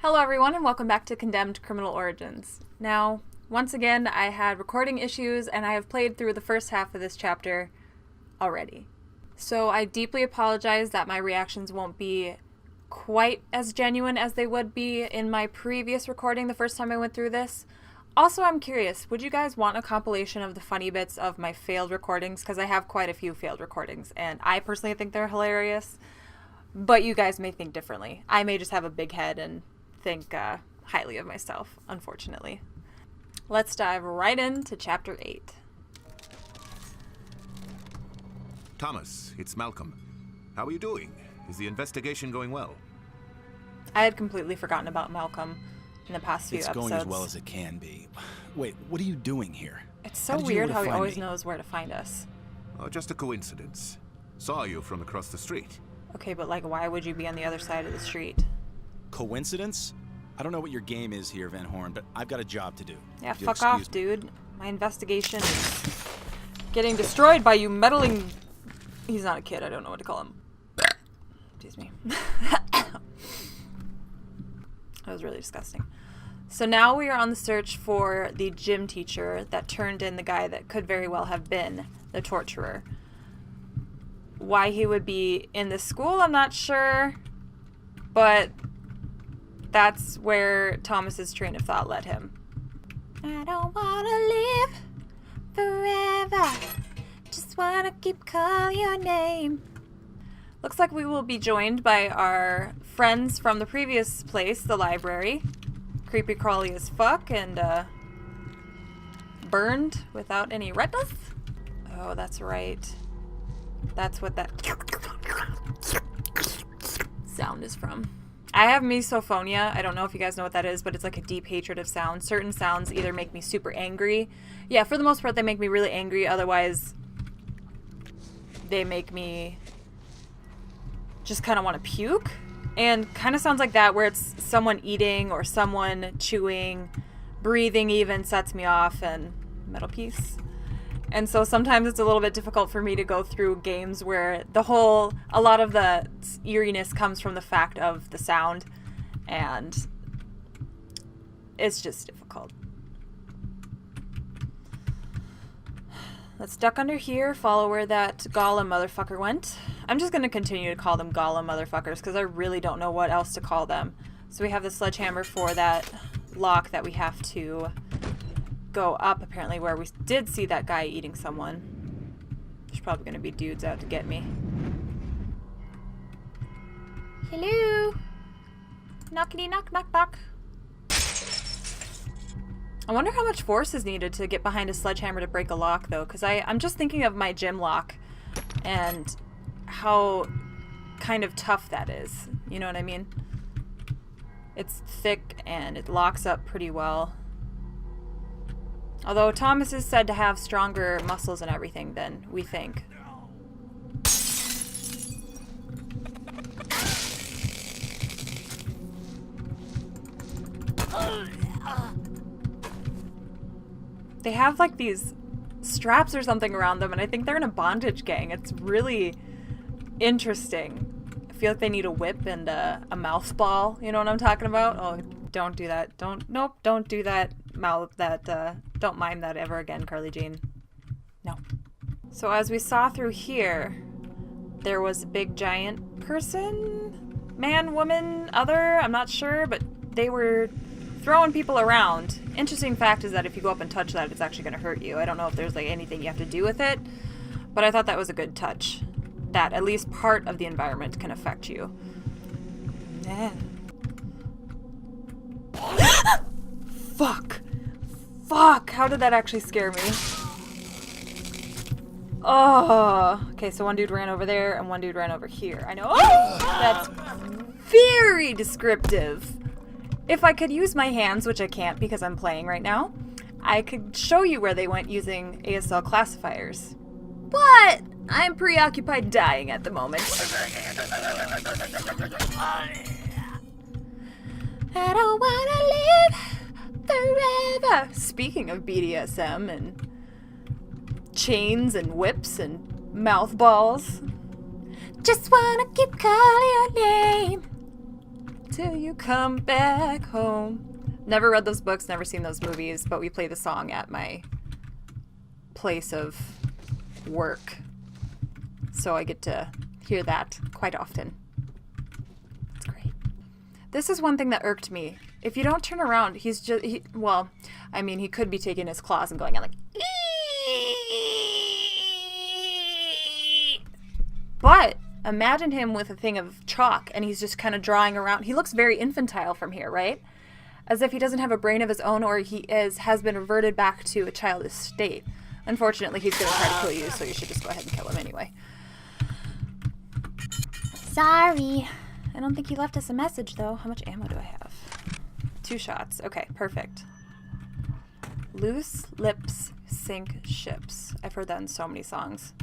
Hello everyone and welcome back to Condemned Criminal Origins. Now, once again, I had recording issues and I have played through the first half of this chapter already. So I deeply apologize that my reactions won't be quite as genuine as they would be in my previous recording the first time I went through this. Also, I'm curious, would you guys want a compilation of the funny bits of my failed recordings? Because I have quite a few failed recordings and I personally think they're hilarious, but you guys may think differently. I may just have a big head and think highly of myself, unfortunately. Let's dive right into Chapter 8. Thomas, it's Malcolm. How are you doing? Is the investigation going well? I had completely forgotten about Malcolm in the past few episodes. It's going as well as it can be. Wait, what are you doing here? It's so weird how he always knows where to find us. Oh, just a coincidence. Saw you from across the street. Okay, but like, why would you be on the other side of the street? Coincidence? I don't know what your game is here, Van Horn, but I've got a job to do. Yeah, fuck off, dude. My investigation is getting destroyed by you meddling... He's not a kid, I don't know what to call him. Excuse me. That was really disgusting. So now we are on the search for the gym teacher that turned in the guy that could very well have been the torturer. Why he would be in this school, I'm not sure, but that's where Thomas's train of thought led him. I don't wanna live forever, just wanna keep calling your name. Looks like we will be joined by our friends from the previous place, the library. Creepy crawly as fuck and burned without any retinas. Oh, that's right. That's what that sound is from. I have misophonia. I don't know if you guys know what that is, but it's like a deep hatred of sound. Certain sounds either make me super angry. Yeah, for the most part, they make me really angry. Otherwise, they make me just kind of want to puke. And kind of sounds like that, where it's someone eating or someone chewing, breathing even sets me off, and metal piece. And so sometimes it's a little bit difficult for me to go through games where a lot of the eeriness comes from the fact of the sound, and it's just difficult. Let's duck under here, follow where that golem motherfucker went. I'm just going to continue to call them golem motherfuckers because I really don't know what else to call them. So we have the sledgehammer for that lock that we have to go up, apparently, where we did see that guy eating someone. There's probably going to be dudes out to get me. Hello? Knockity knock knock knock. I wonder how much force is needed to get behind a sledgehammer to break a lock, though, because I'm just thinking of my gym lock and how kind of tough that is. You know what I mean? It's thick and it locks up pretty well. Although Thomas is said to have stronger muscles and everything than we think. They have like these straps or something around them, and I think they're in a bondage gang. It's really interesting. I feel like they need a whip and a mouth ball. You know what I'm talking about? Oh, don't do that. Nope, don't do that. Don't mime that ever again, Carly Jean. No. So as we saw through here, there was a big giant person, man, woman, other, I'm not sure, but they were throwing people around. Interesting fact is that if you go up and touch that, it's actually going to hurt you. I don't know if there's like anything you have to do with it, but I thought that was a good touch. That at least part of the environment can affect you. Yeah. Fuck. Fuck! How did that actually scare me? Oh! Okay, so one dude ran over there and one dude ran over here. I know. Oh! That's very descriptive. If I could use my hands, which I can't because I'm playing right now, I could show you where they went using ASL classifiers. But I'm preoccupied dying at the moment. I don't wanna live forever. Speaking of BDSM and chains and whips and mouth balls, just wanna keep calling your name. till you come back home. Never read those books, never seen those movies, but we play the song at my place of work. So I get to hear that quite often. It's great. This is one thing that irked me. If you don't turn around, he's just, he could be taking his claws and going on like, but imagine him with a thing of chalk and he's just kind of drawing around. He looks very infantile from here, right? As if he doesn't have a brain of his own, or he has been reverted back to a childish state. Unfortunately, he's going to try to kill you, so you should just go ahead and kill him anyway. Sorry. I don't think he left us a message, though. How much ammo do I have? 2 shots. Okay, perfect. Loose lips sink ships. I've heard that in so many songs.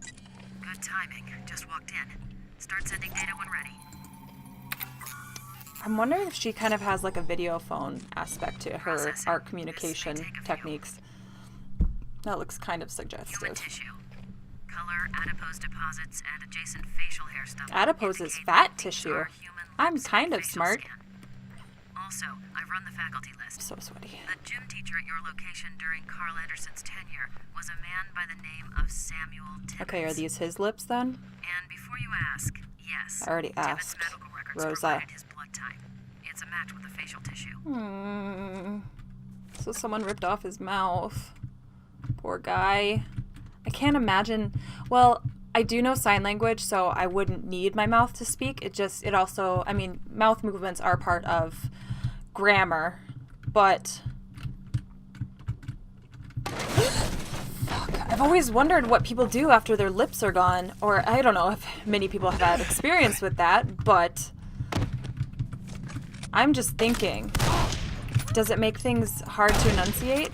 Good timing. Just walked in. Start sending data when ready. I'm wondering if she kind of has like a video phone aspect to her, our communication techniques. That looks kind of suggestive. Human tissue. Color, adipose deposits, and adjacent facial hair stuff. Adipose is fat tissue. I'm kind of smart. Scan. Also, I've run the faculty list. So sweaty. The gym teacher at your location during Carl Anderson's tenure was a man by the name of Samuel Timmons. Okay, are these his lips then? And before you ask, yes. I already Timmons' asked. medical records Rosa. provided his blood type. It's a match with the facial tissue. So someone ripped off his mouth. Poor guy. I can't imagine. Well, I do know sign language, so I wouldn't need my mouth to speak. It also, mouth movements are part of grammar, but fuck, I've always wondered what people do after their lips are gone, or I don't know if many people have had experience with that, but I'm just thinking, does it make things hard to enunciate?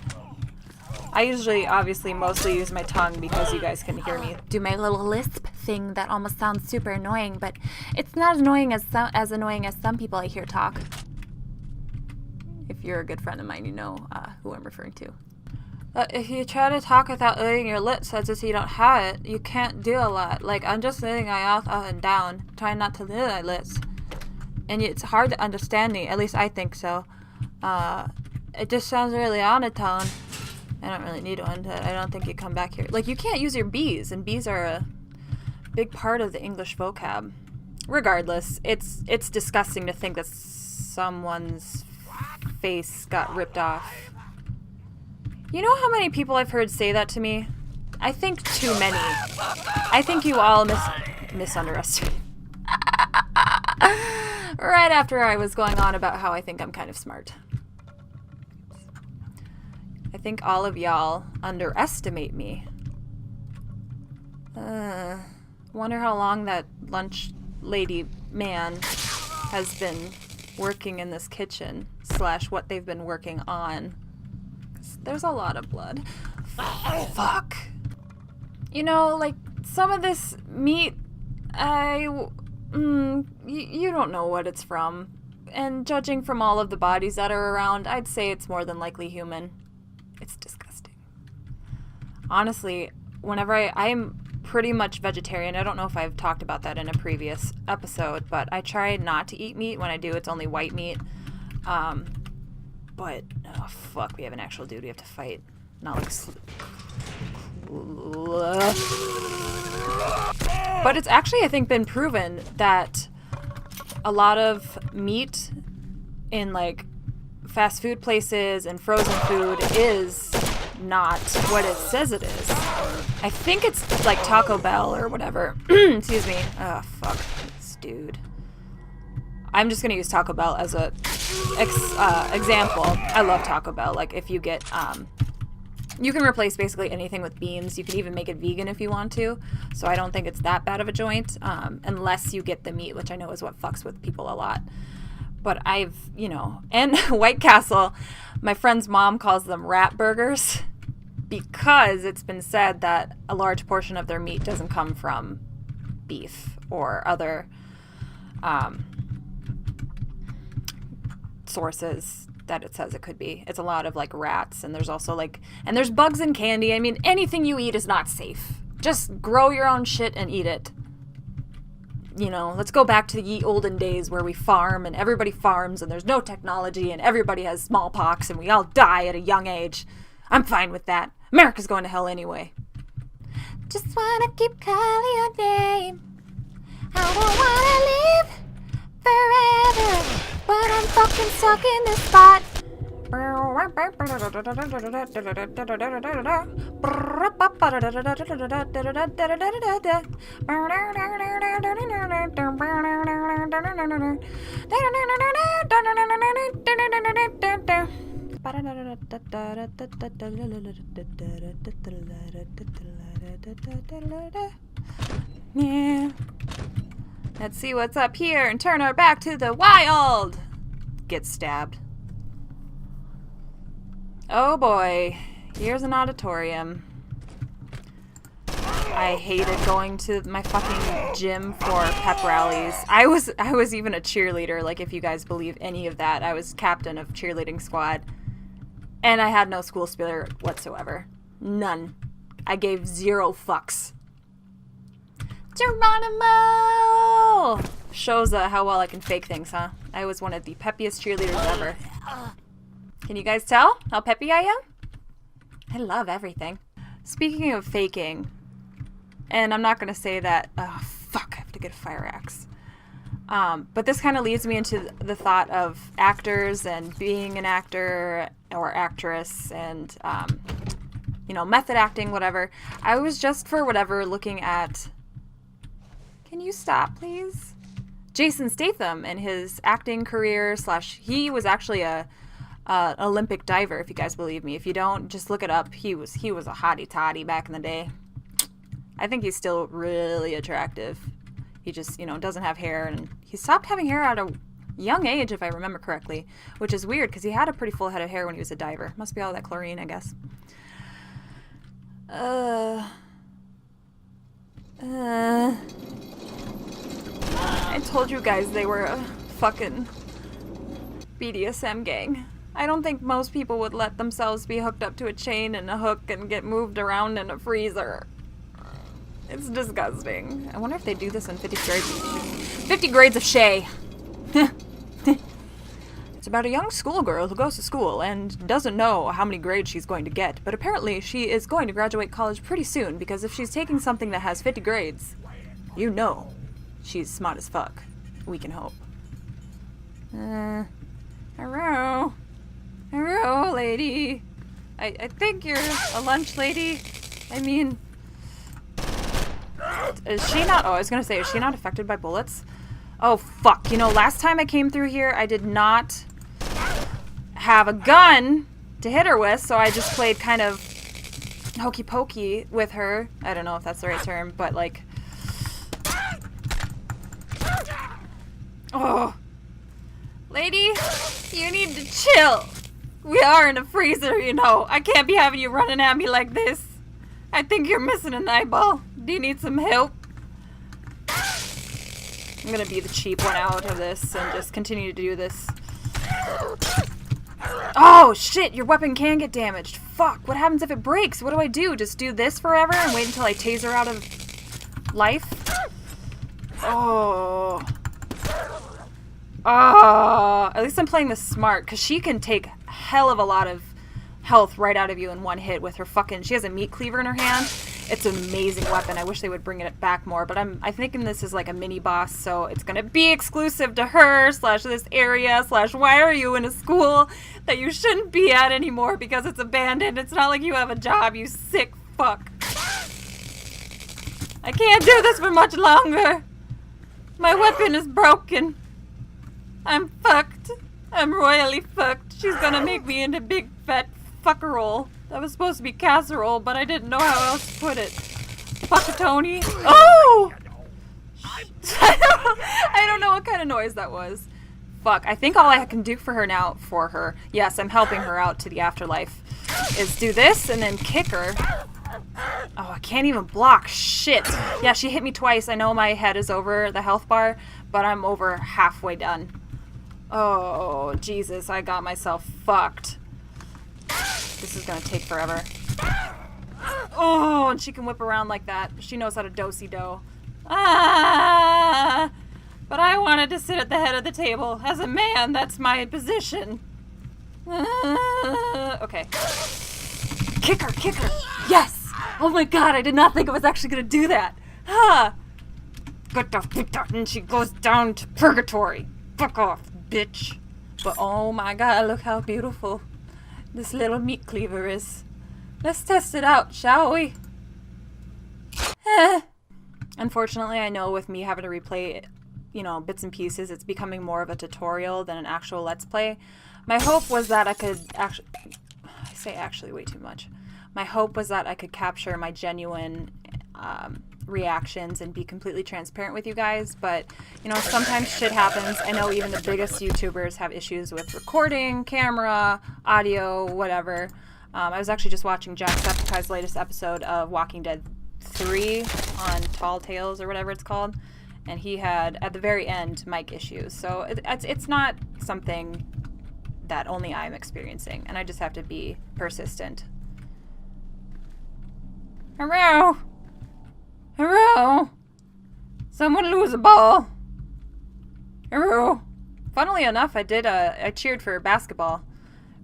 I usually, obviously, mostly use my tongue because you guys can hear me do my little lisp thing that almost sounds super annoying, but it's not annoying as annoying as some people I hear talk. If you're a good friend of mine, you know who I'm referring to. If you try to talk without moving your lips as if you don't have it, you can't do a lot. Like, I'm just moving my mouth up and down, trying not to move my lips. And it's hard to understand me, at least I think so. It just sounds really monotone. I don't really need one. I don't think you come back here. Like, you can't use your B's, and B's are a big part of the English vocab. Regardless, it's disgusting to think that someone's face got ripped off. You know how many people I've heard say that to me? I think too many. I think you all misunderestimated. Right after I was going on about how I think I'm kind of smart. I think all of y'all underestimate me. Wonder how long that lunch lady man has been working in this kitchen / what they've been working on. 'Cause there's a lot of blood. Fuck. You know, like, some of this meat, you don't know what it's from. And judging from all of the bodies that are around, I'd say it's more than likely human. It's disgusting. Honestly, whenever I'm pretty much vegetarian. I don't know if I've talked about that in a previous episode, but I try not to eat meat. When I do, it's only white meat. But, oh fuck, we have an actual dude we have to fight. Not like... But it's actually, I think, been proven that a lot of meat in, like, fast food places and frozen food is not what it says it is. I think it's like Taco Bell or whatever. Excuse me. Oh, fuck. This dude. I'm just going to use Taco Bell as a example. I love Taco Bell. Like, if you get... you can replace basically anything with beans. You can even make it vegan if you want to. So I don't think it's that bad of a joint, unless you get the meat, which I know is what fucks with people a lot. But I've, you know, and White Castle, my friend's mom calls them rat burgers because it's been said that a large portion of their meat doesn't come from beef or other sources that it says it could be. It's a lot of like rats, and there's also like, and there's bugs in candy. I mean, anything you eat is not safe. Just grow your own shit and eat it. let's go back to the ye olden days where we farm and everybody farms and there's no technology and everybody has smallpox and we all die at a young age. I'm fine with that. America's going to hell anyway. Just wanna keep calling your name. I don't wanna live forever, but I'm fucking stuck in this spot. Yeah. Let's see what's up here and turn our back to the wild. Get stabbed. Oh boy, here's an auditorium. I hated going to my fucking gym for pep rallies. I was even a cheerleader, like if you guys believe any of that. I was captain of cheerleading squad. And I had no school spirit whatsoever. None. I gave 0 fucks. Geronimo! Shows how well I can fake things, huh? I was one of the peppiest cheerleaders ever. Can you guys tell how peppy I am? I love everything. Speaking of faking, and I'm not going to say that... Oh, fuck, I have to get a fire axe. But this kind of leads me into the thought of actors and being an actor or actress and, method acting, whatever. I was just, for whatever, looking at... Can you stop, please? Jason Statham and his acting career / he was actually a Olympic diver, if you guys believe me. If you don't, just look it up. He was a hottie toddy back in the day. I think he's still really attractive. He just, doesn't have hair, and he stopped having hair at a young age, if I remember correctly, which is weird because he had a pretty full head of hair when he was a diver. Must be all that chlorine, I guess. I told you guys they were a fucking BDSM gang. I don't think most people would let themselves be hooked up to a chain and a hook and get moved around in a freezer. It's disgusting. I wonder if they do this in 50 grades. 50 grades of Shay. It's about a young schoolgirl who goes to school and doesn't know how many grades she's going to get, but apparently she is going to graduate college pretty soon, because if she's taking something that has 50 grades, she's smart as fuck. We can hope. Hello, lady. I think you're a lunch lady. I mean... Is she not... Oh, I was gonna say, is she not affected by bullets? Oh, fuck. Last time I came through here, I did not have a gun to hit her with, so I just played kind of hokey pokey with her. I don't know if that's the right term, but like... Oh. Lady, you need to chill. We are in a freezer, I can't be having you running at me like this. I think you're missing an eyeball. Do you need some help? I'm gonna be the cheap one out of this and just continue to do this. Oh, shit, your weapon can get damaged. Fuck, what happens if it breaks? What do I do? Just do this forever and wait until I tase her out of life? Oh. At least I'm playing this smart, because she can take a hell of a lot of health right out of you in one hit with her fucking... She has a meat cleaver in her hand. It's an amazing weapon. I wish they would bring it back more, but I'm thinking this is like a mini boss, so it's gonna be exclusive to her / this area / why are you in a school that you shouldn't be at anymore because it's abandoned. It's not like you have a job, you sick fuck. I can't do this for much longer. My weapon is broken. I'm fucked. I'm royally fucked. She's gonna make me into big fat fuckerole. That was supposed to be casserole, but I didn't know how else to put it. Fuckatoni. Oh! I don't know what kind of noise that was. Fuck, I think all I can do for her, yes, I'm helping her out to the afterlife, is do this and then kick her. Oh, I can't even block. Shit. Yeah, she hit me twice. I know my head is over the health bar, but I'm over halfway done. Oh, Jesus, I got myself fucked. This is gonna take forever. Oh, and she can whip around like that. She knows how to do-si-do. Ah! But I wanted to sit at the head of the table. As a man, that's my position. Okay. Kick her. Yes! Oh my god, I did not think I was actually gonna do that. Ah! And she goes down to purgatory. Fuck off, bitch. But oh my god, look how beautiful this little meat cleaver is. Let's test it out, shall we? Unfortunately, I know with me having to replay, bits and pieces, it's becoming more of a tutorial than an actual Let's Play. My hope was that I could actually... I say actually way too much. My hope was that I could capture my genuine reactions and be completely transparent with you guys, but, sometimes shit happens. I know even the biggest YouTubers have issues with recording, camera, audio, whatever. I was actually just watching Jacksepticeye's latest episode of Walking Dead 3 on Tall Tales or whatever it's called, and he had, at the very end, mic issues. So it's not something that only I'm experiencing, and I just have to be persistent. Hello? Someone lose a ball. Hello? Funnily enough, I cheered for basketball.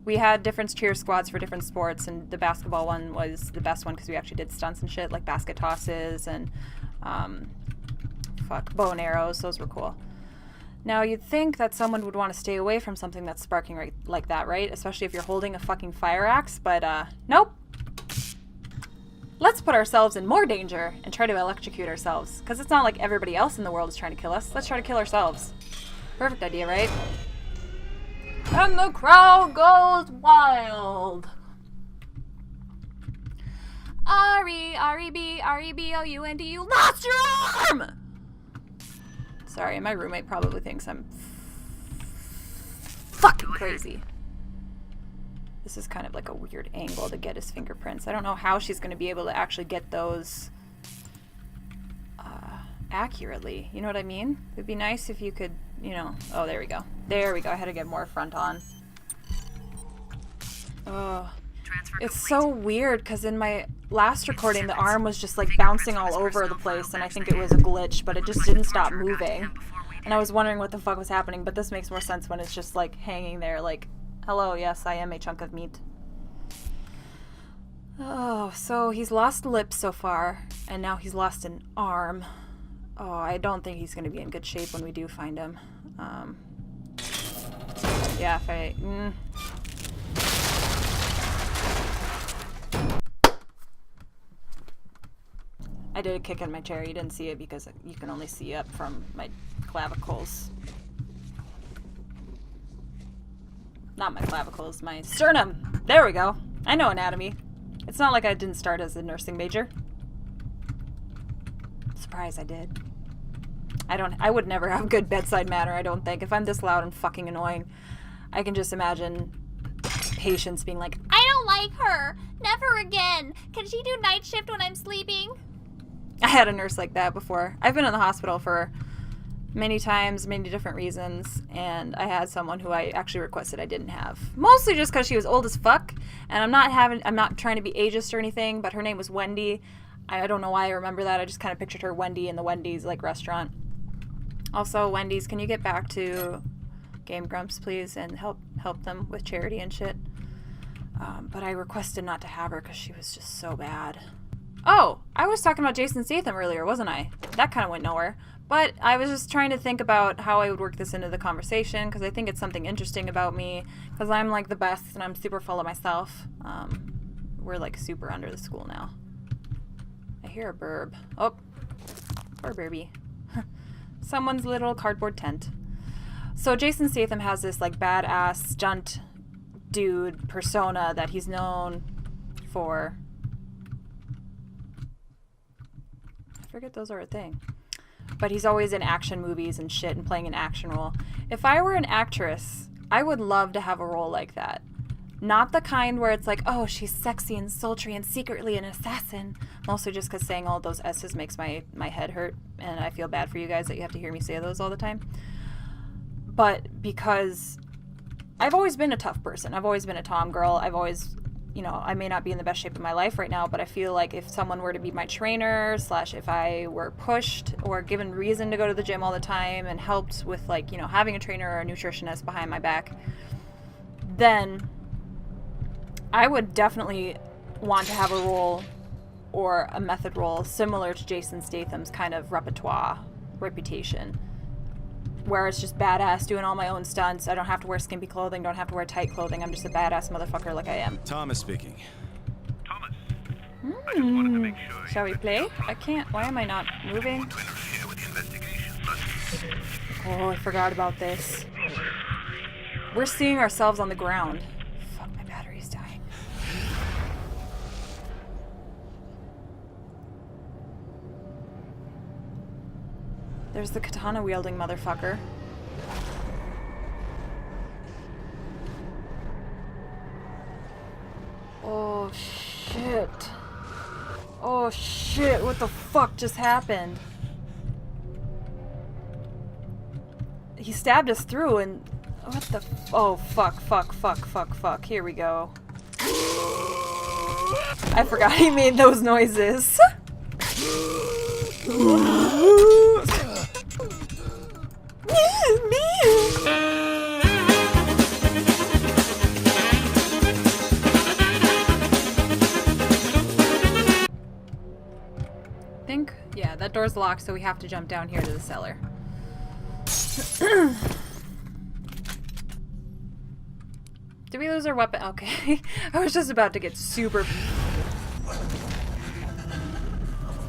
We had different cheer squads for different sports, and the basketball one was the best one because we actually did stunts and shit, like basket tosses and, bow and arrows. Those were cool. Now, you'd think that someone would want to stay away from something that's sparking like that, right? Especially if you're holding a fucking fire axe, but, nope. Let's put ourselves in more danger and try to electrocute ourselves, because it's not like everybody else in the world is trying to kill us. Let's try to kill ourselves. Perfect idea, right? And the crowd goes wild. R-E-B-O-U-N-D, you lost your arm! Sorry, my roommate probably thinks I'm fucking crazy. This is kind of like a weird angle to get his fingerprints. I don't know how she's going to be able to actually get those accurately. You know what I mean? It would be nice if you could, Oh, there we go. There we go. I had to get more front on. Oh. It's so weird because in my last recording, the arm was just like bouncing all over the place, and I think it was a glitch, but it just didn't stop moving. And I was wondering what the fuck was happening, but this makes more sense when it's just like hanging there like, hello, yes, I am a chunk of meat. Oh, so he's lost lips so far, and now he's lost an arm. Oh, I don't think he's going to be in good shape when we do find him. Yeah, if I... I did a kick in my chair. You didn't see it because you can only see up from my clavicles. Not my clavicles, my sternum. There we go. I know anatomy. It's not like I didn't start as a nursing major. Surprise, I did. I would never have good bedside manner, I don't think. If I'm this loud and fucking annoying, I can just imagine patients being like, I don't like her. Never again. Can she do night shift when I'm sleeping? I had a nurse like that before. I've been in the hospital for many times, many different reasons, and I had someone who I actually requested I didn't have. Mostly just because she was old as fuck, and I'm not trying to be ageist or anything, but her name was Wendy. I don't know why I remember that. I just kind of pictured her Wendy in the Wendy's restaurant. Also, Wendy's, can you get back to Game Grumps, please, and help them with charity and shit? But I requested not to have her because she was just so bad. Oh, I was talking about Jason Statham earlier, wasn't I? That kind of went nowhere. But I was just trying to think about how I would work this into the conversation, because I think it's something interesting about me, because I'm like the best and I'm super full of myself. We're like super under the school now. I hear a burb. Oh, or burby. Someone's little cardboard tent. So Jason Statham has this like badass stunt dude persona that he's known for. I forget those are a thing. But he's always in action movies and shit and playing an action role. If I were an actress, I would love to have a role like that. Not the kind where it's like, oh, she's sexy and sultry and secretly an assassin. Mostly just because saying all those S's makes my head hurt. And I feel bad for you guys that you have to hear me say those all the time. But because I've always been a tough person. I've always been a tom girl. I've always, you know, I may not be in the best shape of my life right now, but I feel like if someone were to be my trainer, / if I were pushed or given reason to go to the gym all the time and helped with, like, you know, having a trainer or a nutritionist behind my back, then I would definitely want to have a role or a method role similar to Jason Statham's kind of reputation, where it's just badass doing all my own stunts. I don't have to wear skimpy clothing, don't have to wear tight clothing. I'm just a badass motherfucker like I am. Thomas speaking. Thomas, I just wanted to make sure. Shall we play? I can't. Why am I not moving? Want to interfere with the investigation, but Oh, I forgot about this. We're seeing ourselves on the ground. Fuck, my battery's dying. There's the katana-wielding motherfucker. Oh, shit. Oh, shit. What the fuck just happened? He stabbed us through and... What the... Oh, fuck. Here we go. I forgot he made those noises. Think, yeah, that door's locked, so we have to jump down here to the cellar. Did we lose our weapon? Okay. I was just about to get super...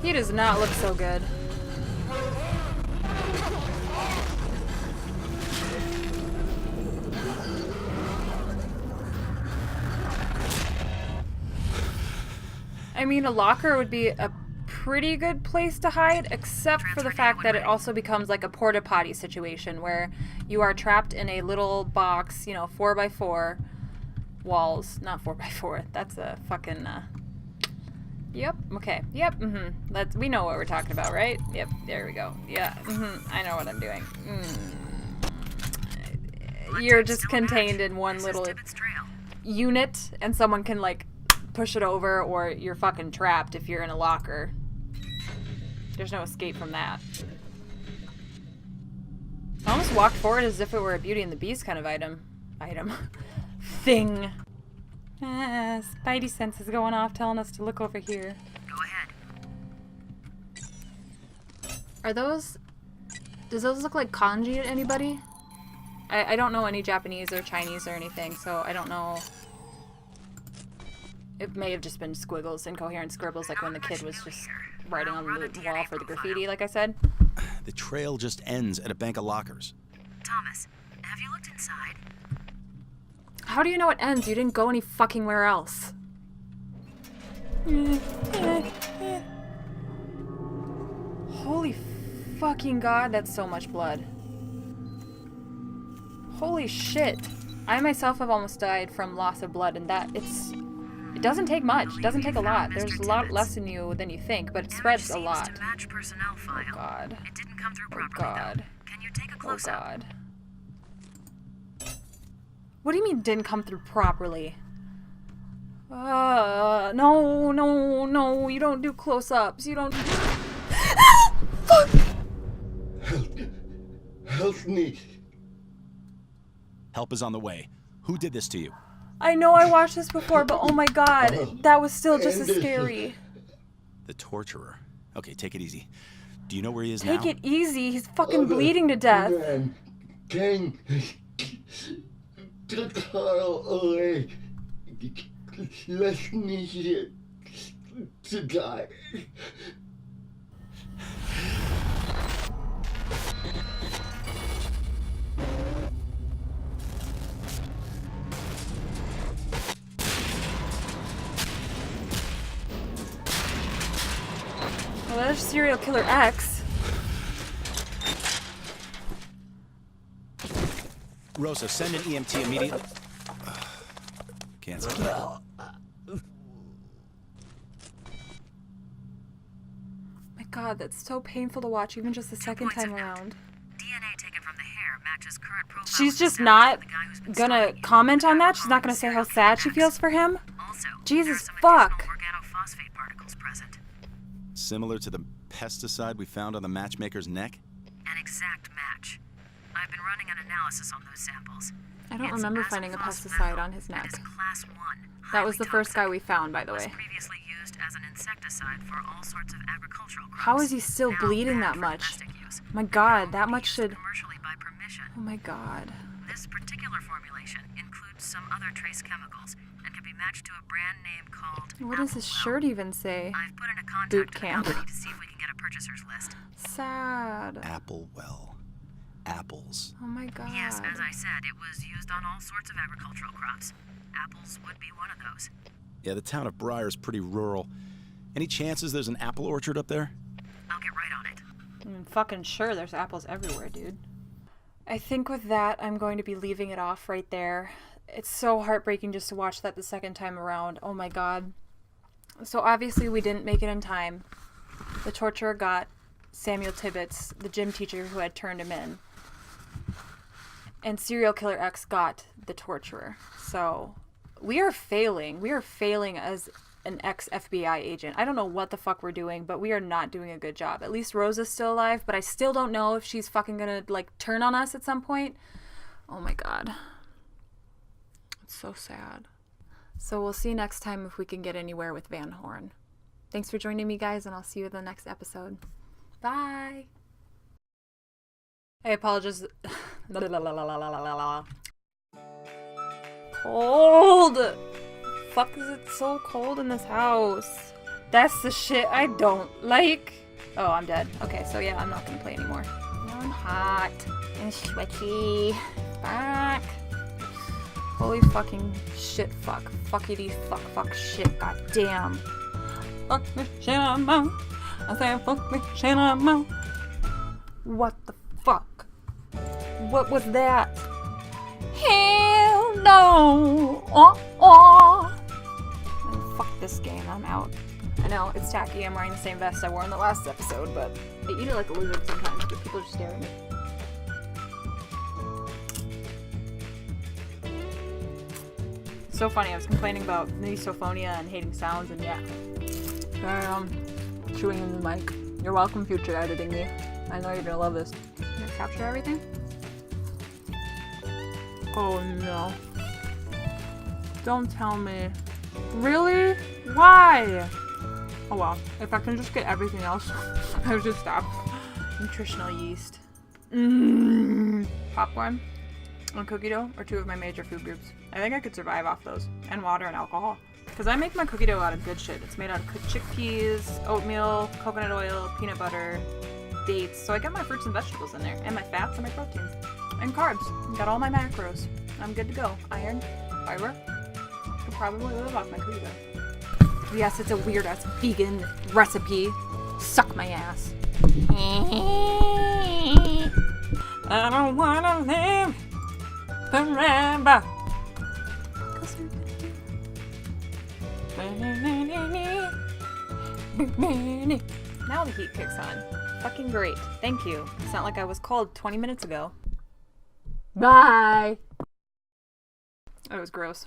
He does not look so good. I mean, a locker would be a pretty good place to hide, except for the fact that it also becomes like a porta potty situation where you are trapped in a little box, you know, 4x4 walls. Not 4x4. That's a fucking, Yep, okay. Yep, we know what we're talking about, right? Yep, there we go. Yeah, I know what I'm doing. You're just contained in one little unit, and someone can, like, push it over, or you're fucking trapped if you're in a locker. There's no escape from that. I almost walked forward as if it were a Beauty and the Beast kind of item. Thing. Spidey sense is going off telling us to look over here. Go ahead. Are those... Does those look like kanji to anybody? I don't know any Japanese or Chinese or anything, so I don't know. It may have just been squiggles, incoherent scribbles, like when the kid was just writing on the wall for the graffiti, like I said. The trail just ends at a bank of lockers. Thomas, have you looked inside? How do you know it ends? You didn't go any fucking where else. Holy fucking god, that's so much blood. Holy shit. I myself have almost died from loss of blood, and it doesn't take much. It doesn't take a lot. There's a lot less in you than you think, but it spreads a lot. Oh god. It didn't come through properly, god. though. Can you take a Oh close-up? god. What do you mean didn't come through properly? No, you don't do close-ups. You don't... Fuck! Help me. Help is on the way. Who did this to you? I know I watched this before, but oh my god, that was still just as scary. The torturer. Okay, take it easy. Do you know where he is now? Take it easy. He's fucking bleeding to death. Man, King, took Carl away. Left me here to die. Well, there's Serial Killer X. Rosa, send an EMT immediately. Cancel. My god, that's so painful to watch, even just the second time around. DNA taken from the hair matches current profile. She's just not gonna comment on that. She's not gonna say how sad she feels for him. Also, Jesus there are some fuck. additional organophosphate particles present. Similar to the pesticide we found on the matchmaker's neck? An exact match. I've been running an analysis on those samples. I don't It's remember finding a azophosphenol pesticide on his and neck. is class 1. That was the highly first guy toxic. we found, by the Was way. previously used as an insecticide for all sorts of agricultural crops. How is he still Now bleeding that banned for much? domestic use. My god, that Only much used should... commercially by permission. Oh my god. This particular formulation includes some other trace chemicals and can be matched to a brand name called What does his Welp. shirt even say? I've put in a contact Boot to the camp. company to see if we can get a purchaser's list. Sad. Applewell. Apples. Oh my god. Yes, as I said, it was used on all sorts of agricultural crops. Apples would be one of those. Yeah, the town of Briar's pretty rural. Any chances there's an apple orchard up there? I'll get right on it. I'm fucking sure there's apples everywhere, dude. I think with that, I'm going to be leaving it off right there. It's so heartbreaking just to watch that the second time around. Oh my god. So obviously we didn't make it in time. The torturer got Samuel Tibbets, the gym teacher who had turned him in. And Serial Killer X got the torturer. So we are failing. We are failing as an ex-FBI agent. I don't know what the fuck we're doing, but we are not doing a good job. At least Rosa's still alive, but I still don't know if she's fucking gonna, like, turn on us at some point. Oh my god. It's so sad. So we'll see next time if we can get anywhere with Van Horn. Thanks for joining me, guys, and I'll see you in the next episode. Bye! I apologize. Cold! Fuck, is it so cold in this house? That's the shit I don't like. Oh, I'm dead. Okay, so yeah, I'm not gonna play anymore. I'm hot and sweaty. Fuck. Holy fucking shit, fuck. Fuckity fuck, fuck shit, goddamn. Fuck me, shit, I'm out. I say fuck me, shit, I'm out. What the fuck? What was that? Hell no! Oh, fuck this game, I'm out. I know, it's tacky, I'm wearing the same vest I wore in the last episode, but I eat it like a lizard sometimes, but people just stare at me. So funny, I was complaining about misophonia and hating sounds, and yeah. Sorry, chewing in the mic. You're welcome, future editing me. I know you're gonna love this. Can I capture everything? Oh no. Don't tell me. Really? Why? Oh well, if I can just get everything else, I would just stop. Nutritional yeast. Popcorn and cookie dough are two of my major food groups. I think I could survive off those. And water and alcohol. Because I make my cookie dough out of good shit. It's made out of chickpeas, oatmeal, coconut oil, peanut butter, dates. So I get my fruits and vegetables in there. And my fats and my proteins. And carbs. Got all my macros. I'm good to go. Iron, fiber. Could probably live off my cookie dough. Yes, it's a weird ass vegan recipe. Suck my ass. I don't wanna live forever. Now the heat kicks on. Fucking great. Thank you. It's not like I was cold 20 minutes ago. Bye. That was gross.